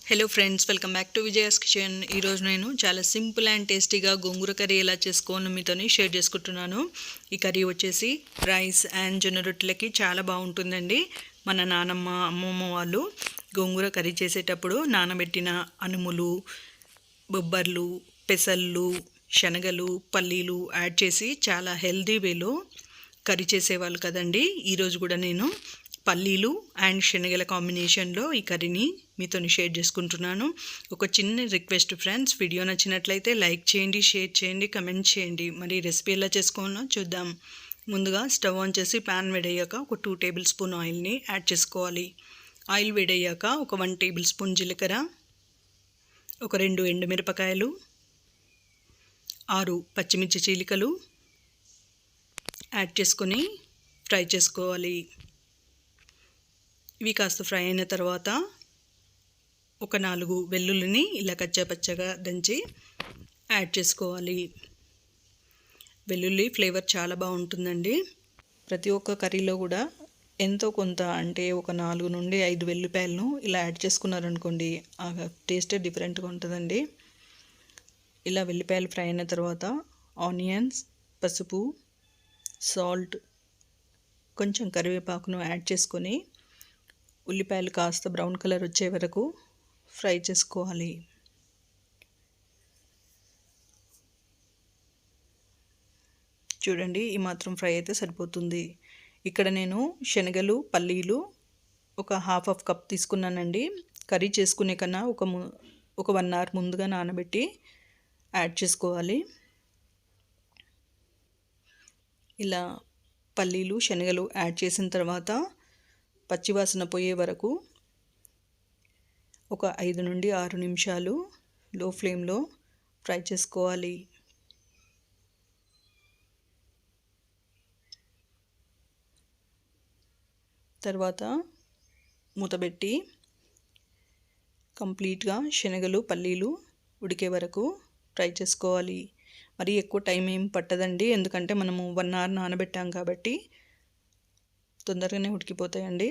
Hello friends, welcome back to Vijaya's kitchen. ఈరోజు నేను చాలా సింపుల్ అండ్ టేస్టీగా గోంగూర కర్రీ ఎలా చేసుకోవాలో మీతోని షేర్ చేసుకుంటున్నాను. ఈ కర్రీ వచ్చేసి రైస్ అండ్ జొన్న రొట్టెలకి చాలా బాగుంటుందండి. మన నానమ్మ అమ్మమ్మ వాళ్ళు గోంగూర కర్రీ చేసేటప్పుడు నానబెట్టిన అనుములు, బొబ్బర్లు, పెసళ్ళు, శనగలు, పల్లీలు యాడ్ చేసి చాలా హెల్దీ వేలో కర్రీ చేసేవాళ్ళు కదండి. ఈరోజు కూడా నేను పల్లీలు అండ్ శనగల కాంబినేషన్లో ఈ కర్రీని మీతో షేర్ చేసుకుంటున్నాను. ఒక చిన్న రిక్వెస్ట్ ఫ్రెండ్స్, వీడియో నచ్చినట్లయితే లైక్ చేయండి, షేర్ చేయండి, కమెంట్ చేయండి. మరి రెసిపీ ఎలా చేసుకోవాలో చూద్దాం. ముందుగా స్టవ్ ఆన్ చేసి ప్యాన్ వేడయ్యాక ఒక 2 టేబుల్ స్పూన్ ఆయిల్ని యాడ్ చేసుకోవాలి. ఆయిల్ వేడయ్యాక ఒక 1 టేబుల్ స్పూన్ జీలకర్ర, ఒక 2 ఎండుమిరపకాయలు, 6 పచ్చిమిర్చి చీలికలు యాడ్ చేసుకొని ఫ్రై చేసుకోవాలి. ఇవి కాస్త ఫ్రై అయిన తర్వాత ఒక 4 వెల్లుల్లిని ఇలా కచ్చాపచ్చగా దంచి యాడ్ చేసుకోవాలి. వెల్లుల్లి ఫ్లేవర్ చాలా బాగుంటుందండి. ప్రతి ఒక్క కర్రీలో కూడా ఎంతో కొంత, అంటే ఒక 4 నుండి 5 వెల్లుల్లిపాయలను ఇలా యాడ్ చేసుకున్నారనుకోండి, ఆ టేస్టే డిఫరెంట్గా ఉంటుందండి. ఇలా వెల్లిపాయలు ఫ్రై అయిన తర్వాత ఆనియన్స్, పసుపు, సాల్ట్, కొంచెం కరివేపాకును యాడ్ చేసుకొని ఉల్లిపాయలు కాస్త బ్రౌన్ కలర్ వచ్చే వరకు ఫ్రై చేసుకోవాలి. చూడండి, ఈ మాత్రం ఫ్రై అయితే సరిపోతుంది. ఇక్కడ నేను శనగలు, పల్లీలు ఒక హాఫ్ కప్ తీసుకున్నానండి. కర్రీ చేసుకునే కన్నా ఒక 1 అవర్ ముందుగా నానబెట్టి యాడ్ చేసుకోవాలి. ఇలా పల్లీలు, శనగలు యాడ్ చేసిన తర్వాత పచ్చివాసన పోయే వరకు ఒక 5 నుండి 6 నిమిషాలు లో ఫ్లేమ్లో ఫ్రై చేసుకోవాలి. తర్వాత మూతబెట్టి కంప్లీట్గా శనగలు, పల్లీలు ఉడికే వరకు ఫ్రై చేసుకోవాలి. మరి ఎక్కువ టైం ఏం పట్టదండి, ఎందుకంటే మనము 1 అవర్ నానబెట్టాం కాబట్టి తొందరగానే ఉడికిపోతాయండి.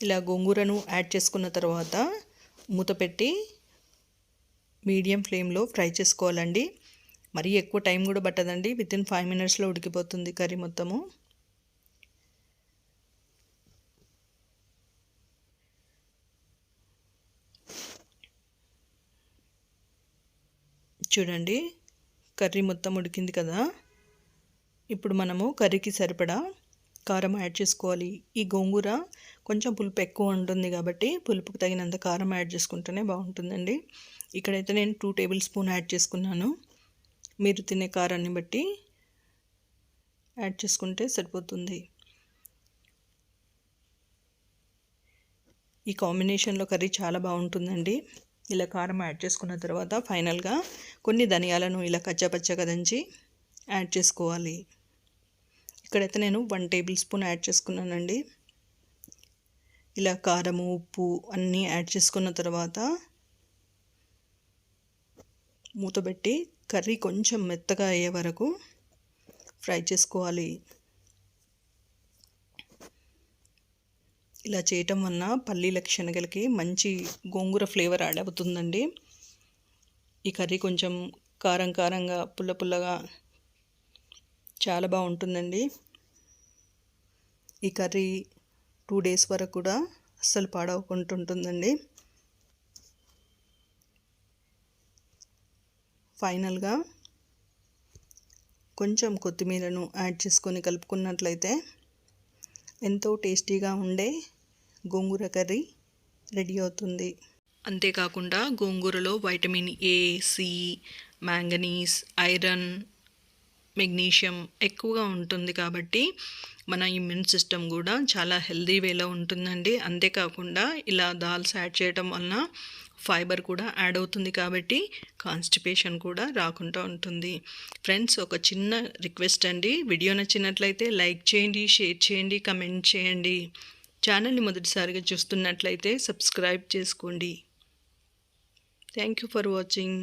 ఇలా గోంగూరను యాడ్ చేసుకున్న తర్వాత మూత పెట్టి మీడియం ఫ్లేమ్లో ఫ్రై చేసుకోవాలండి. మరి ఎక్కువ టైం కూడా పట్టదండి, వితిన్ 5 మినిట్స్లో ఉడికిపోతుంది కర్రీ మొత్తము. చూడండి, కర్రీ మొత్తం ఉడికింది కదా. ఇప్పుడు మనము కర్రీకి సరిపడా కారం యాడ్ చేసుకోవాలి. ఈ గోంగూర కొంచెం పులుపు ఎక్కువ ఉంటుంది కాబట్టి పులుపుకు తగినంత కారం యాడ్ చేసుకుంటేనే బాగుంటుందండి. ఇక్కడైతే నేను 2 టేబుల్ స్పూన్ యాడ్ చేసుకున్నాను. మీరు తినే కారాన్ని బట్టి యాడ్ చేసుకుంటే సరిపోతుంది. ఈ కాంబినేషన్లో కర్రీ చాలా బాగుంటుందండి. ఇలా కారం యాడ్ చేసుకున్న తర్వాత ఫైనల్గా కొన్ని ధనియాలను ఇలా కచ్చాపచ్చగా దంచి యాడ్ చేసుకోవాలి. ఇక్కడైతే నేను 1 టేబుల్ స్పూన్ యాడ్ చేసుకున్నానండి. ఇలా కారము, ఉప్పు అన్నీ యాడ్ చేసుకున్న తర్వాత మూతబెట్టి కర్రీ కొంచెం మెత్తగా అయ్యే వరకు ఫ్రై చేసుకోవాలి. ఇలా చేయటం వలన పల్లీలకి, శనగలకి మంచి గోంగూర ఫ్లేవర్ యాడ్ అవుతుందండి. ఈ కర్రీ కొంచెం కారం కారంగా, పుల్ల పుల్లగా చాలా బాగుంటుందండి. ఈ కర్రీ 2 డేస్ వరకు కూడా అస్సలు పాడవకుంటుంటుందండి. ఫైనల్గా కొంచెం కొత్తిమీరను యాడ్ చేసుకొని కలుపుకున్నట్లయితే ఎంతో టేస్టీగా ఉండే గోంగూర కర్రీ రెడీ అవుతుంది. అంతేకాకుండా గోంగూరలో vitamin A, C, manganese, iron, magnesium ఎక్కువగా ఉంటుంది కాబట్టి మన ఇమ్యూన్ సిస్టమ్ కూడా చాలా హెల్దీ వేలో ఉంటుందండి. అంతేకాకుండా ఇలా దాల్స్ యాడ్ చేయడం వలన ఫైబర్ కూడా యాడ్ అవుతుంది కాబట్టి కాన్స్టిపేషన్ కూడా రాకుండా ఉంటుంది. ఫ్రెండ్స్, ఒక చిన్న రిక్వెస్ట్ అండి, వీడియో నచ్చినట్లయితే లైక్ చేయండి, షేర్ చేయండి, కమెంట్ చేయండి. ఛానల్ని మొదటిసారిగా చూస్తున్నట్లయితే సబ్స్క్రైబ్ చేసుకోండి. Thank you for watching.